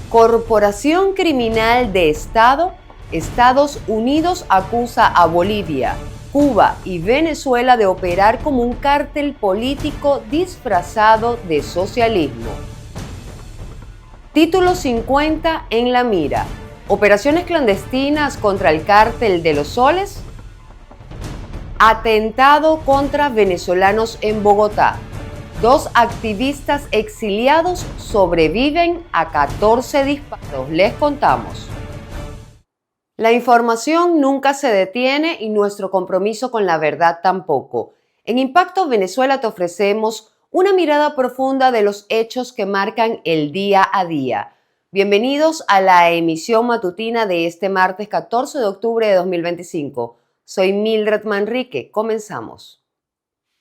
Corporación criminal de Estado, Estados Unidos acusa a Bolivia, Cuba y Venezuela de operar como un cártel político disfrazado de socialismo. Título 50 en la mira. Operaciones clandestinas contra el cártel de los soles. Atentado contra venezolanos en Bogotá. 2 activistas exiliados sobreviven a 14 disparos. Les contamos. La información nunca se detiene y nuestro compromiso con la verdad tampoco. En Impacto Venezuela te ofrecemos una mirada profunda de los hechos que marcan el día a día. Bienvenidos a la emisión matutina de este martes 14 de octubre de 2025. Soy Mildred Manrique. Comenzamos.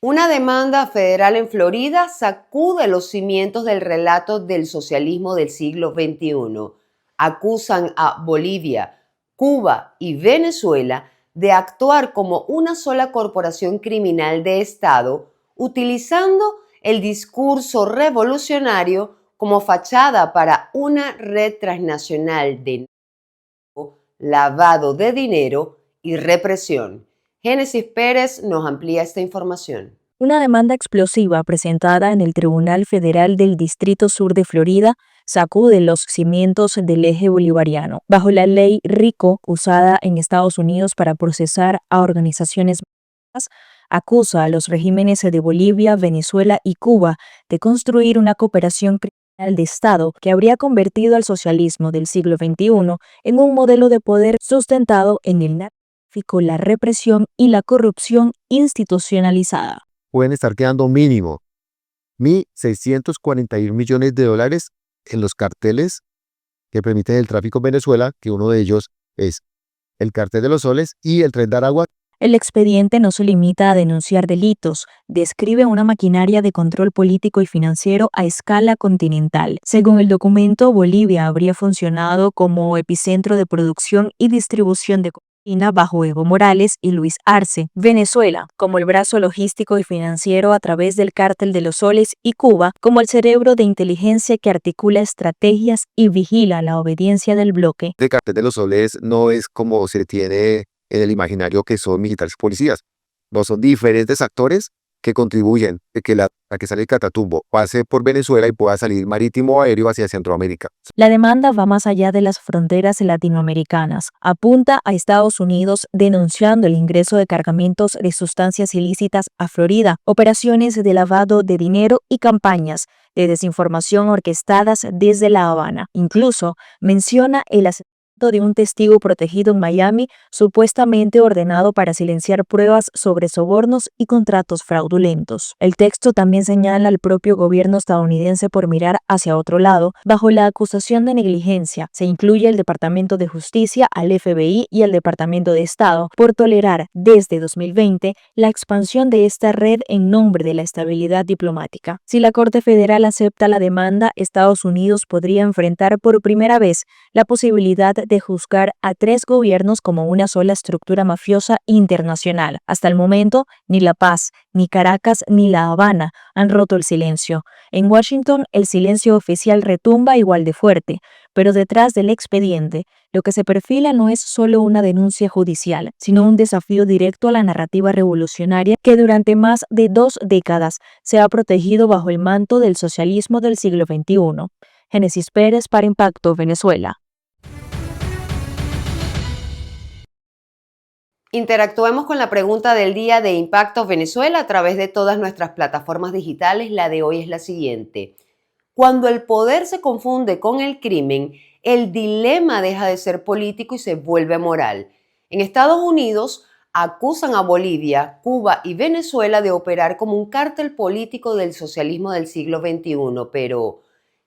Una demanda federal en Florida sacude los cimientos del relato del socialismo del siglo XXI. Acusan a Bolivia, Cuba y Venezuela de actuar como una sola corporación criminal de Estado, utilizando el discurso revolucionario como fachada para una red transnacional de lavado de dinero y represión. Génesis Pérez nos amplía esta información. Una demanda explosiva presentada en el Tribunal Federal del Distrito Sur de Florida sacude los cimientos del eje bolivariano. Bajo la ley RICO, usada en Estados Unidos para procesar a organizaciones armadas, acusa a los regímenes de Bolivia, Venezuela y Cuba de construir una cooperación criminal de Estado que habría convertido al socialismo del siglo XXI en un modelo de poder sustentado en el narcotráfico, la represión y la corrupción institucionalizada. Pueden estar quedando mínimo $1.641 millones en los carteles que permiten el tráfico en Venezuela, que uno de ellos es el Cartel de los Soles y el Tren de Aragua. El expediente no se limita a denunciar delitos, describe una maquinaria de control político y financiero a escala continental. Según el documento, Bolivia habría funcionado como epicentro de producción y distribución de cocaína bajo Evo Morales y Luis Arce. Venezuela, como el brazo logístico y financiero a través del Cártel de los Soles, y Cuba, como el cerebro de inteligencia que articula estrategias y vigila la obediencia del bloque. El Cartel de los Soles no es como se tiene en el imaginario que son militares y policías. No, son diferentes actores que contribuyen a que sale el catatumbo pase por Venezuela y pueda salir marítimo o aéreo hacia Centroamérica. La demanda va más allá de las fronteras latinoamericanas. Apunta a Estados Unidos denunciando el ingreso de cargamentos de sustancias ilícitas a Florida, operaciones de lavado de dinero y campañas de desinformación orquestadas desde La Habana. Incluso menciona el asesinato de un testigo protegido en Miami, supuestamente ordenado para silenciar pruebas sobre sobornos y contratos fraudulentos. El texto también señala al propio gobierno estadounidense por mirar hacia otro lado. Bajo la acusación de negligencia, se incluye el Departamento de Justicia, al FBI y al Departamento de Estado por tolerar desde 2020 la expansión de esta red en nombre de la estabilidad diplomática. Si la Corte Federal acepta la demanda, Estados Unidos podría enfrentar por primera vez la posibilidad de juzgar a 3 gobiernos como una sola estructura mafiosa internacional. Hasta el momento, ni La Paz, ni Caracas, ni La Habana han roto el silencio. En Washington, el silencio oficial retumba igual de fuerte, pero detrás del expediente, lo que se perfila no es solo una denuncia judicial, sino un desafío directo a la narrativa revolucionaria que durante más de 2 décadas se ha protegido bajo el manto del socialismo del siglo XXI. Génesis Pérez para Impacto Venezuela. Interactuemos con la pregunta del día de Impacto Venezuela a través de todas nuestras plataformas digitales. La de hoy es la siguiente. Cuando el poder se confunde con el crimen, el dilema deja de ser político y se vuelve moral. En Estados Unidos acusan a Bolivia, Cuba y Venezuela de operar como un cártel político del socialismo del siglo XXI. Pero,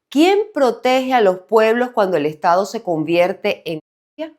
¿quién protege a los pueblos cuando el Estado se convierte en mafia?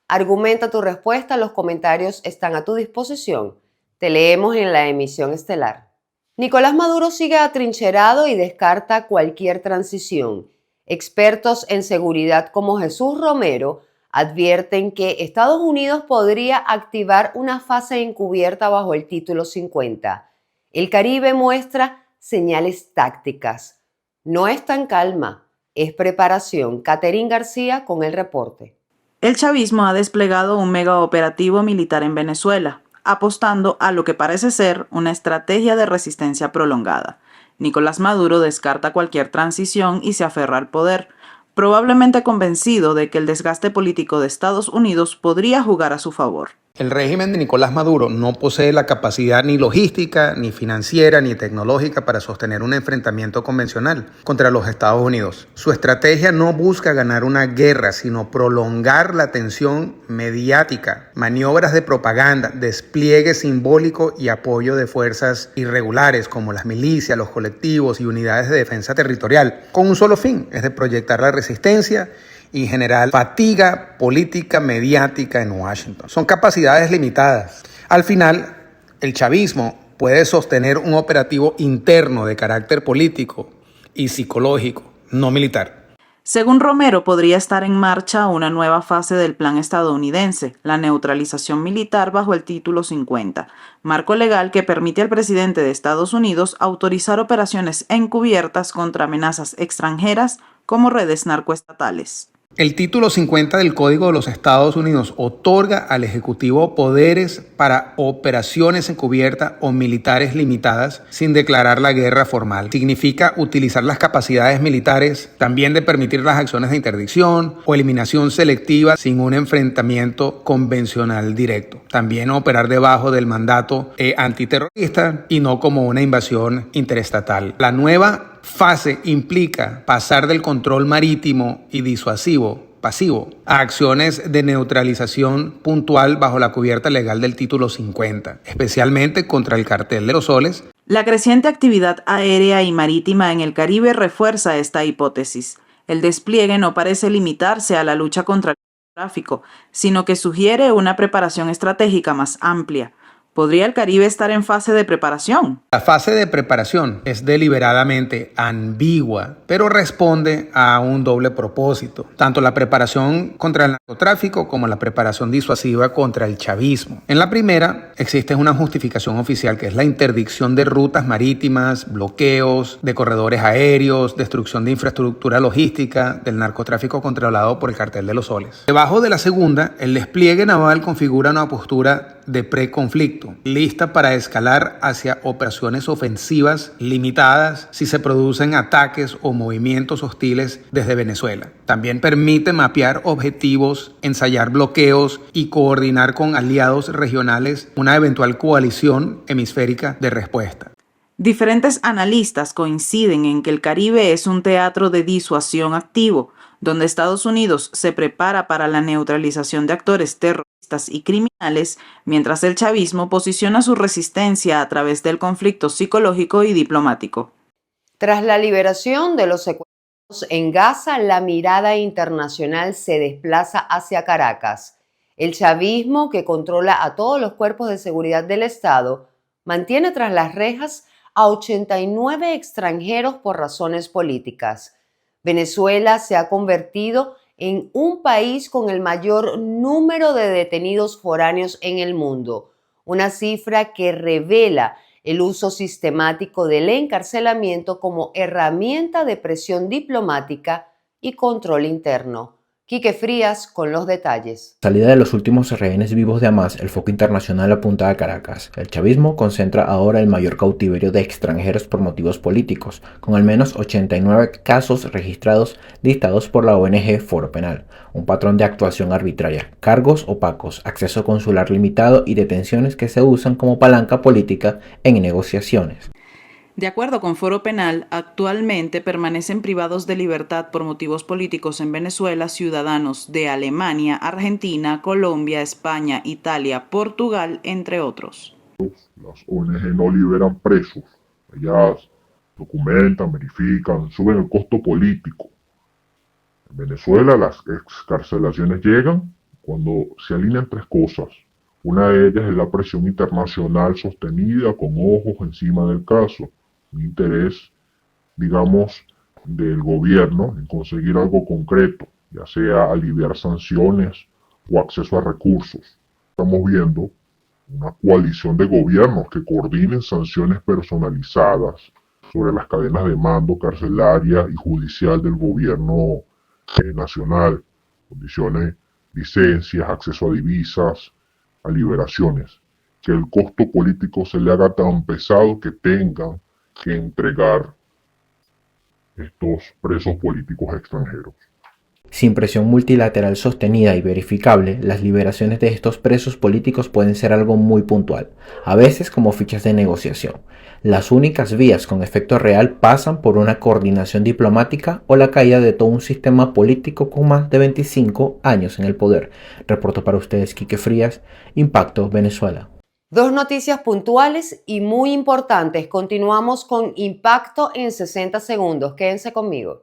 Argumenta tu respuesta, los comentarios están a tu disposición. Te leemos en la emisión estelar. Nicolás Maduro sigue atrincherado y descarta cualquier transición. Expertos en seguridad como Jesús Romero advierten que Estados Unidos podría activar una fase encubierta bajo el título 50. El Caribe muestra señales tácticas. No está en calma. es preparación. Caterín García con el reporte. El chavismo ha desplegado un megaoperativo militar en Venezuela, apostando a lo que parece ser una estrategia de resistencia prolongada. Nicolás Maduro descarta cualquier transición y se aferra al poder, probablemente convencido de que el desgaste político de Estados Unidos podría jugar a su favor. El régimen de Nicolás Maduro no posee la capacidad ni logística, ni financiera, ni tecnológica para sostener un enfrentamiento convencional contra los Estados Unidos. Su estrategia no busca ganar una guerra, sino prolongar la tensión mediática, maniobras de propaganda, despliegue simbólico y apoyo de fuerzas irregulares como las milicias, los colectivos y unidades de defensa territorial, con un solo fin, es de proyectar la resistencia y generar fatiga política mediática en Washington. Son capacidades limitadas. Al final, el chavismo puede sostener un operativo interno de carácter político y psicológico, no militar. Según Romero, podría estar en marcha una nueva fase del plan estadounidense, la neutralización militar bajo el Título 50, marco legal que permite al presidente de Estados Unidos autorizar operaciones encubiertas contra amenazas extranjeras como redes narcoestatales. El título 50 del Código de los Estados Unidos otorga al Ejecutivo poderes para operaciones encubiertas o militares limitadas sin declarar la guerra formal. Significa utilizar las capacidades militares, también de permitir las acciones de interdicción o eliminación selectiva sin un enfrentamiento convencional directo. También operar debajo del mandato antiterrorista y no como una invasión interestatal. La nueva fase implica pasar del control marítimo y disuasivo pasivo a acciones de neutralización puntual bajo la cubierta legal del título 50, especialmente contra el cartel de los soles. La creciente actividad aérea y marítima en el Caribe refuerza esta hipótesis. El despliegue no parece limitarse a la lucha contra el tráfico, sino que sugiere una preparación estratégica más amplia. ¿Podría el Caribe estar en fase de preparación? La fase de preparación es deliberadamente ambigua, pero responde a un doble propósito, tanto la preparación contra el narcotráfico como la preparación disuasiva contra el chavismo. En la primera, existe una justificación oficial que es la interdicción de rutas marítimas, bloqueos de corredores aéreos, destrucción de infraestructura logística, del narcotráfico controlado por el cartel de los soles. Debajo de la segunda, el despliegue naval configura una postura de preconflicto, lista para escalar hacia operaciones ofensivas limitadas si se producen ataques o movimientos hostiles desde Venezuela. También permite mapear objetivos, ensayar bloqueos y coordinar con aliados regionales una eventual coalición hemisférica de respuesta. Diferentes analistas coinciden en que el Caribe es un teatro de disuasión activo, donde Estados Unidos se prepara para la neutralización de actores terroristas y criminales, mientras el chavismo posiciona su resistencia a través del conflicto psicológico y diplomático. Tras la liberación de los secuestrados en Gaza, la mirada internacional se desplaza hacia Caracas. El chavismo, que controla a todos los cuerpos de seguridad del Estado, mantiene tras las rejas a 89 extranjeros por razones políticas. Venezuela se ha convertido en un país con el mayor número de detenidos foráneos en el mundo, una cifra que revela el uso sistemático del encarcelamiento como herramienta de presión diplomática y control interno. Quique Frías con los detalles. Salida de los últimos rehenes vivos de Hamas, el foco internacional apunta a Caracas. El chavismo concentra ahora el mayor cautiverio de extranjeros por motivos políticos, con al menos 89 casos registrados dictados por la ONG Foro Penal. Un patrón de actuación arbitraria, cargos opacos, acceso consular limitado y detenciones que se usan como palanca política en negociaciones. De acuerdo con Foro Penal, actualmente permanecen privados de libertad por motivos políticos en Venezuela ciudadanos de Alemania, Argentina, Colombia, España, Italia, Portugal, entre otros. Las ONG no liberan presos. Ellas documentan, verifican, suben el costo político. En Venezuela las excarcelaciones llegan cuando se alinean tres cosas. Una de ellas es la presión internacional sostenida con ojos encima del caso. Un interés, digamos, del gobierno en conseguir algo concreto, ya sea aliviar sanciones o acceso a recursos. Estamos viendo una coalición de gobiernos que coordinen sanciones personalizadas sobre las cadenas de mando carcelaria y judicial del gobierno nacional, condiciones, licencias, acceso a divisas, a liberaciones, que el costo político se le haga tan pesado que tengan que entregar estos presos políticos extranjeros. Sin presión multilateral sostenida y verificable, las liberaciones de estos presos políticos pueden ser algo muy puntual, a veces como fichas de negociación. Las únicas vías con efecto real pasan por una coordinación diplomática o la caída de todo un sistema político con más de 25 años en el poder. Reporto para ustedes Quique Frías, Impacto Venezuela. Dos noticias puntuales y muy importantes. Continuamos con Impacto en 60 segundos. Quédense conmigo.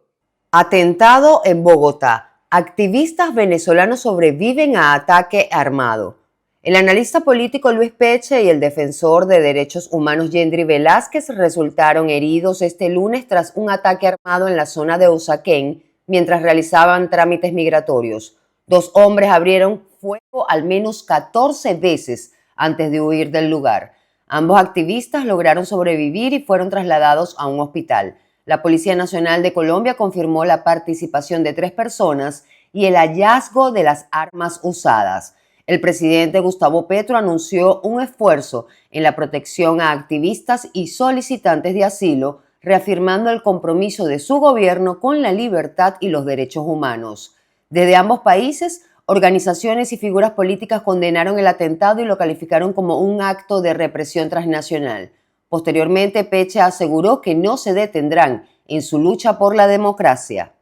Atentado en Bogotá. Activistas venezolanos sobreviven a ataque armado. El analista político Luis Peche y el defensor de derechos humanos Yendri Velázquez resultaron heridos este lunes tras un ataque armado en la zona de Usaquén mientras realizaban trámites migratorios. Dos hombres abrieron fuego al menos 14 veces antes de huir del lugar. Ambos activistas lograron sobrevivir y fueron trasladados a un hospital. La Policía Nacional de Colombia confirmó la participación de 3 personas y el hallazgo de las armas usadas. El presidente Gustavo Petro anunció un esfuerzo en la protección a activistas y solicitantes de asilo, reafirmando el compromiso de su gobierno con la libertad y los derechos humanos. Desde ambos países, organizaciones y figuras políticas condenaron el atentado y lo calificaron como un acto de represión transnacional. Posteriormente, Peche aseguró que no se detendrán en su lucha por la democracia.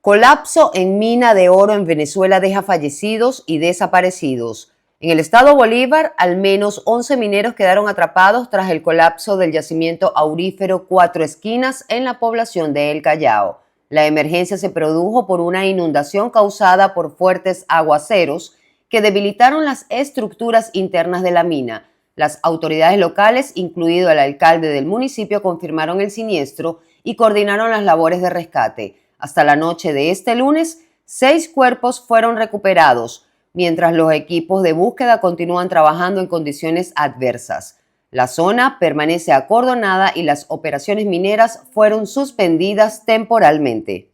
Colapso en mina de oro en Venezuela deja fallecidos y desaparecidos. En el estado Bolívar, al menos 11 mineros quedaron atrapados tras el colapso del yacimiento aurífero Cuatro Esquinas en la población de El Callao. La emergencia se produjo por una inundación causada por fuertes aguaceros que debilitaron las estructuras internas de la mina. Las autoridades locales, incluido el alcalde del municipio, confirmaron el siniestro y coordinaron las labores de rescate. Hasta la noche de este lunes, 6 cuerpos fueron recuperados, mientras los equipos de búsqueda continúan trabajando en condiciones adversas. La zona permanece acordonada y las operaciones mineras fueron suspendidas temporalmente.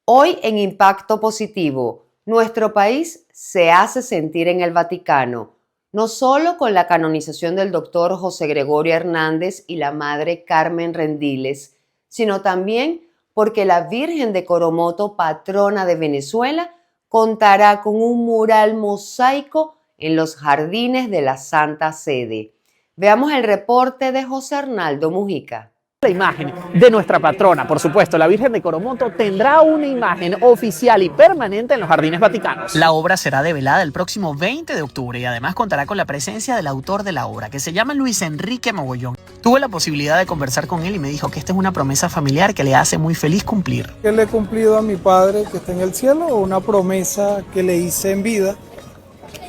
Hoy en Impacto Positivo, nuestro país se hace sentir en el Vaticano, no solo con la canonización del doctor José Gregorio Hernández y la madre Carmen Rendiles, sino también porque la Virgen de Coromoto, patrona de Venezuela, contará con un mural mosaico en los jardines de la Santa Sede. Veamos el reporte de José Arnaldo Mujica. La imagen de nuestra patrona, por supuesto, la Virgen de Coromoto, tendrá una imagen oficial y permanente en los Jardines Vaticanos. La obra será develada el próximo 20 de octubre y además contará con la presencia del autor de la obra, que se llama Luis Enrique Mogollón. Tuve la posibilidad de conversar con él y me dijo que esta es una promesa familiar que le hace muy feliz cumplir. Que le he cumplido a mi padre que está en el cielo, una promesa que le hice en vida,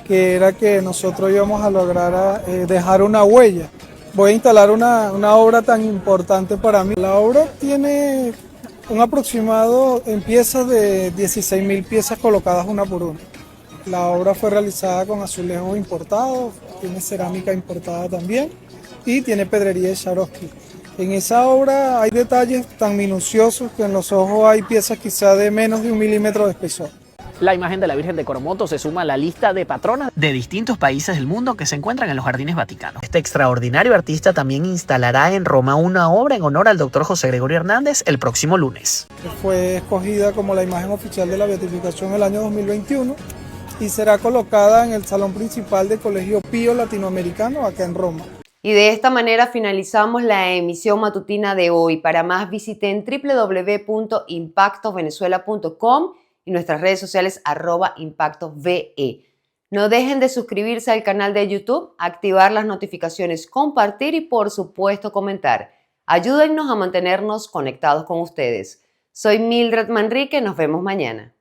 que era que nosotros íbamos a lograr dejar una huella. Voy a instalar una obra tan importante para mí. La obra tiene un aproximado en piezas de 16.000 piezas colocadas una por una. La obra fue realizada con azulejos importados, tiene cerámica importada también y tiene pedrería de Swarovski. En esa obra hay detalles tan minuciosos que en los ojos hay piezas quizá de menos de 1 milímetro de espesor. La imagen de la Virgen de Coromoto se suma a la lista de patronas de distintos países del mundo que se encuentran en los Jardines Vaticanos. Este extraordinario artista también instalará en Roma una obra en honor al doctor José Gregorio Hernández el próximo lunes. Fue escogida como la imagen oficial de la beatificación el año 2021 y será colocada en el salón principal del Colegio Pío Latinoamericano acá en Roma. Y de esta manera finalizamos la emisión matutina de hoy. Para más visiten www.impactovenezuela.com y nuestras redes sociales @ImpactoVE. No dejen de suscribirse al canal de YouTube, activar las notificaciones, compartir y por supuesto comentar. Ayúdennos a mantenernos conectados con ustedes. Soy Mildred Manrique, nos vemos mañana.